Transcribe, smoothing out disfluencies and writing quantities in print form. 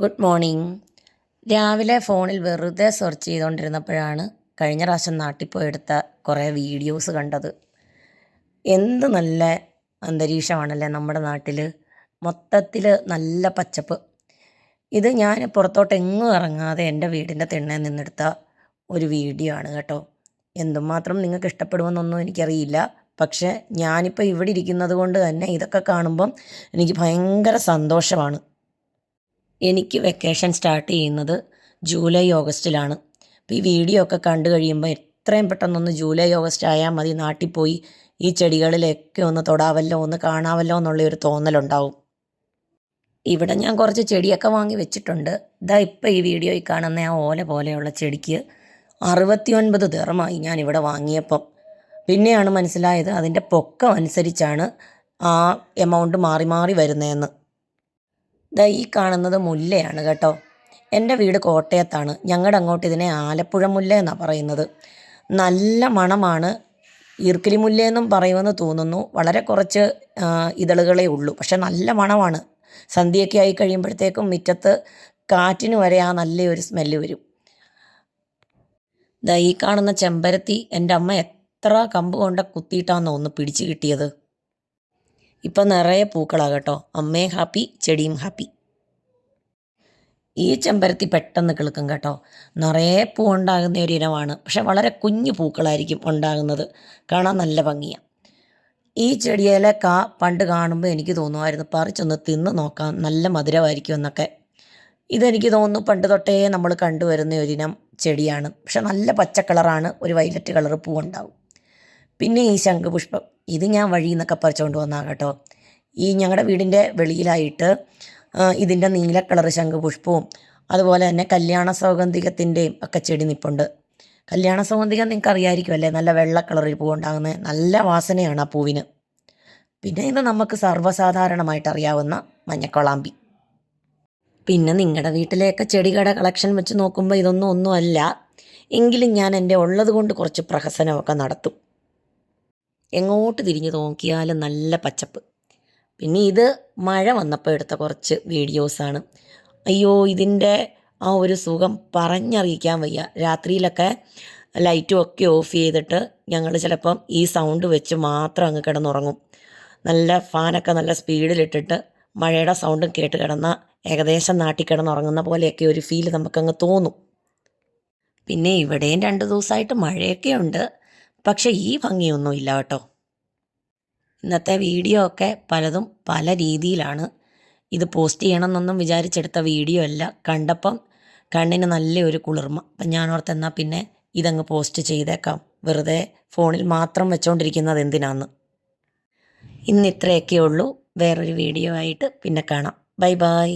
Good morning. രാവിലെ ഫോണിൽ വെറുതെ സെർച്ച് ചെയ്തുകൊണ്ടിരുന്നപ്പോഴാണ് കഴിഞ്ഞ പ്രാവശ്യം നാട്ടിൽ പോയി എടുത്ത കുറേ വീഡിയോസ് കണ്ടത്. എന്ത് നല്ല അന്തരീക്ഷമാണല്ലേ നമ്മുടെ നാട്ടിൽ. മൊത്തത്തിൽ നല്ല പച്ചപ്പ്. ഇത് ഞാൻ പുറത്തോട്ട് എങ്ങും ഇറങ്ങാതെ എൻ്റെ വീടിൻ്റെ തിണ്ണയിൽ നിന്നെടുത്ത ഒരു വീഡിയോ ആണ് കേട്ടോ. എന്തുമാത്രം നിങ്ങൾക്ക് ഇഷ്ടപ്പെടുമെന്നൊന്നും എനിക്കറിയില്ല. പക്ഷേ ഞാനിപ്പോൾ ഇവിടെ ഇരിക്കുന്നത് കൊണ്ട് തന്നെ ഇതൊക്കെ കാണുമ്പം എനിക്ക് ഭയങ്കര സന്തോഷമാണ്. എനിക്ക് വെക്കേഷൻ സ്റ്റാർട്ട് ചെയ്യുന്നത് ജൂലൈ ഓഗസ്റ്റിലാണ്. അപ്പോൾ ഈ വീഡിയോ ഒക്കെ കണ്ടു കഴിയുമ്പോൾ എത്രയും പെട്ടെന്നൊന്ന് ജൂലൈ ഓഗസ്റ്റ് ആയാൽ മതി, നാട്ടിൽ പോയി ഈ ചെടികളിലൊക്കെ ഒന്ന് തൊടാവല്ലോ, ഒന്ന് കാണാവല്ലോ എന്നുള്ളൊരു തോന്നലുണ്ടാവും. ഇവിടെ ഞാൻ കുറച്ച് ചെടിയൊക്കെ വാങ്ങി വെച്ചിട്ടുണ്ട്. ഇതാ ഇപ്പോൾ ഈ വീഡിയോയിൽ കാണുന്ന ആ ഓല പോലെയുള്ള ചെടിക്ക് 69 ദിർഹമായി ഞാനിവിടെ വാങ്ങിയപ്പം. പിന്നെയാണ് മനസ്സിലായത് അതിൻ്റെ പൊക്കം അനുസരിച്ചാണ് ആ എമൗണ്ട് മാറി മാറി വരുന്നതെന്ന്. ദാ ഈ കാണുന്നത് മുല്ലയാണ് കേട്ടോ. എൻ്റെ വീട് കോട്ടയത്താണ്. ഞങ്ങളുടെ അങ്ങോട്ട് ഇതിനെ ആലപ്പുഴ മുല്ല എന്നാണ് പറയുന്നത്. നല്ല മണമാണ്. ഈർക്കിലി മുല്ലയെന്നും പറയുമെന്ന് തോന്നുന്നു. വളരെ കുറച്ച് ഇതളുകളേ ഉള്ളൂ, പക്ഷെ നല്ല മണമാണ്. സന്ധ്യയൊക്കെ ആയി കഴിയുമ്പോഴത്തേക്കും മുറ്റത്ത് കാറ്റിന് വരെ ആ നല്ലൊരു സ്മെല്ല് വരും. ദാ ഈ കാണുന്ന ചെമ്പരത്തി എൻ്റെ അമ്മ എത്ര കമ്പ് കൊണ്ട് കുത്തിയിട്ടാണെന്നോ ഒന്ന് പിടിച്ച് കിട്ടിയത്. ഇപ്പം നിറയെ പൂക്കളാണ് കേട്ടോ. അമ്മയും ഹാപ്പി, ചെടിയും ഹാപ്പി. ഈ ചെമ്പരത്തി പെട്ടെന്ന് കിളുക്കും കേട്ടോ. നിറയെ പൂ ഉണ്ടാകുന്ന ഒരു ഇനമാണ്. പക്ഷെ വളരെ കുഞ്ഞു പൂക്കളായിരിക്കും ഉണ്ടാകുന്നത്. കാണാൻ നല്ല ഭംഗിയാണ്. ഈ ചെടിയിലെ പണ്ട് കാണുമ്പോൾ എനിക്ക് തോന്നുമായിരുന്നു പറിച്ചൊന്ന് തിന്ന് നോക്കാം, നല്ല മധുരമായിരിക്കും എന്നൊക്കെ. ഇതെനിക്ക് തോന്നുന്നു പണ്ട് തൊട്ടേ നമ്മൾ കണ്ടുവരുന്ന ഒരിനം ചെടിയാണ്. പക്ഷെ നല്ല പച്ച കളറാണ്, ഒരു വയലറ്റ് കളർ പൂവുണ്ടാവും. പിന്നെ ഈ ശംഖുപുഷ്പം, ഇത് ഞാൻ വഴിയിൽ നിന്നൊക്കെ പറിച്ചുകൊണ്ട് വന്നാൽ കേട്ടോ. ഈ ഞങ്ങളുടെ വീടിൻ്റെ വെളിയിലായിട്ട് ഇതിൻ്റെ നീല കളർ ശംഖുപുഷ്പവും അതുപോലെ തന്നെ കല്യാണ സൗഗന്ധികത്തിൻ്റെയും ഒക്കെ ചെടി നിൽപ്പുണ്ട്. കല്യാണ സൗഗന്ധികം നിങ്ങൾക്ക് അറിയാമായിരിക്കുമല്ലേ, നല്ല വെള്ള കളറിൽ പൂവുണ്ടാകുന്നത്. നല്ല വാസനയാണ് ആ പൂവിന്. പിന്നെ ഇത് നമുക്ക് സർവ്വസാധാരണമായിട്ട് അറിയാവുന്ന മഞ്ഞക്കൊളാമ്പി. പിന്നെ നിങ്ങളുടെ വീട്ടിലെയൊക്കെ ചെടികളുടെ കളക്ഷൻ വെച്ച് നോക്കുമ്പോൾ ഒന്നുമല്ല. എങ്കിലും ഞാൻ എൻ്റെ ഉള്ളത് കൊണ്ട് കുറച്ച് പ്രഹസനമൊക്കെ നടത്തും. എങ്ങോട്ട് തിരിഞ്ഞു നോക്കിയാലും നല്ല പച്ചപ്പ്. പിന്നെ ഇത് മഴ വന്നപ്പോൾ എടുത്ത കുറച്ച് വീഡിയോസാണ്. അയ്യോ, ഇതിൻ്റെ ആ ഒരു സുഖം പറഞ്ഞറിയിക്കാൻ വയ്യ. രാത്രിയിലൊക്കെ ലൈറ്റും ഒക്കെ ഓഫ് ചെയ്തിട്ട് ഞങ്ങൾ ചിലപ്പം ഈ സൗണ്ട് വെച്ച് മാത്രം അങ്ങ് കിടന്നുറങ്ങും. നല്ല ഫാനൊക്കെ നല്ല സ്പീഡിലിട്ടിട്ട് മഴയുടെ സൗണ്ടും കേട്ട് കിടന്ന ഏകദേശം നാട്ടിൽ കിടന്നുറങ്ങുന്ന പോലെയൊക്കെ ഒരു ഫീല് നമുക്കങ്ങ് തോന്നും. പിന്നെ ഇവിടെയും 2 ദിവസമായിട്ട് മഴയൊക്കെ ഉണ്ട്. പക്ഷേ ഈ ഭംഗിയൊന്നും ഇല്ല കേട്ടോ. ഇന്നത്തെ വീഡിയോ ഒക്കെ പലതും പല രീതിയിലാണ്. ഇത് പോസ്റ്റ് ചെയ്യണമെന്നൊന്നും വിചാരിച്ചെടുത്ത വീഡിയോ അല്ല. കണ്ടപ്പം കണ്ണിന് നല്ലൊരു കുളിർമ. അപ്പം ഞാൻ ഓർത്തെന്നാൽ പിന്നെ ഇതങ്ങ് പോസ്റ്റ് ചെയ്തേക്കാം. വെറുതെ ഫോണിൽ മാത്രം വെച്ചുകൊണ്ടിരിക്കുന്നത് എന്തിനാന്ന്. ഇന്ന് ഇത്രയൊക്കെ ഉള്ളൂ. വേറൊരു വീഡിയോ ആയിട്ട് പിന്നെ കാണാം. Bye bye.